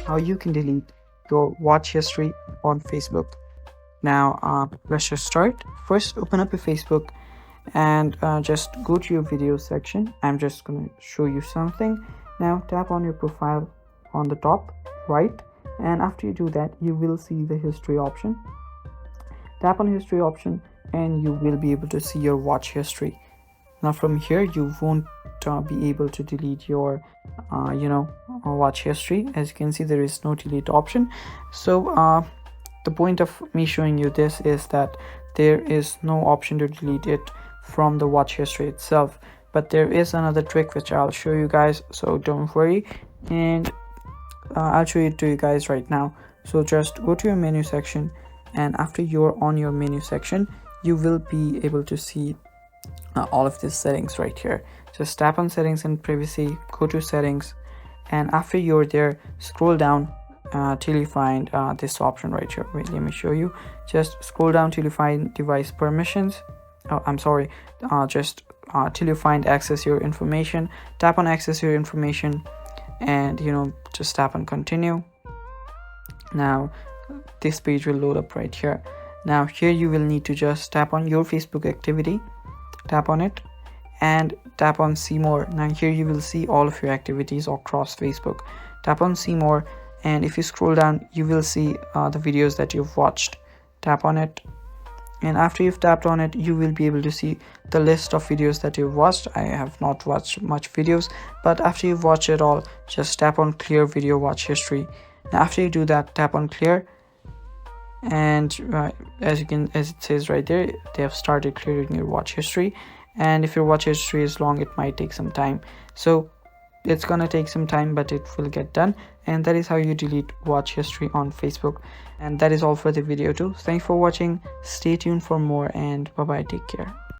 how you can delete your watch history on Facebook. Now let's just start. First, open up your Facebook and just go to your video section. I'm just gonna show you something. Now tap on your profile on the top right, and after you do that, you will see the history option. Tap on history option and you will be able to see your watch history. Now from here you won't be able to delete your watch history. As you can see, there is no delete option. So the point of me showing you this is that there is no option to delete it from the watch history itself, but there is another trick which I'll show you guys, so don't worry, and I'll show it to you guys right now. So just go to your menu section, and after you're on your menu section, you will be able to see all of these settings right here. Just tap on settings and privacy, go to settings, and after you're there, scroll down till you find this option right here. Wait, let me show you. Just scroll down till you find device permissions. Till you find access your information. Tap on access your information, and just tap on continue. Now this page will load up right here. Now here you will need to just tap on your Facebook activity, tap on it, and tap on see more. Now here you will see all of your activities across Facebook. Tap on see more, and if you scroll down, you will see the videos that you've watched. Tap on it, and after you've tapped on it, you will be able to see the list of videos that you've watched. I have not watched much videos, but after you've watched it all, just tap on clear video watch history. Now after you do that, tap on clear, and as it says right there, they have started clearing your watch history. And if your watch history is long, it might take some time, so it's gonna take some time, but it will get done. And that is how you delete watch history on Facebook. And that is all for the video too. Thanks for watching. Stay tuned for more, and bye bye, take care.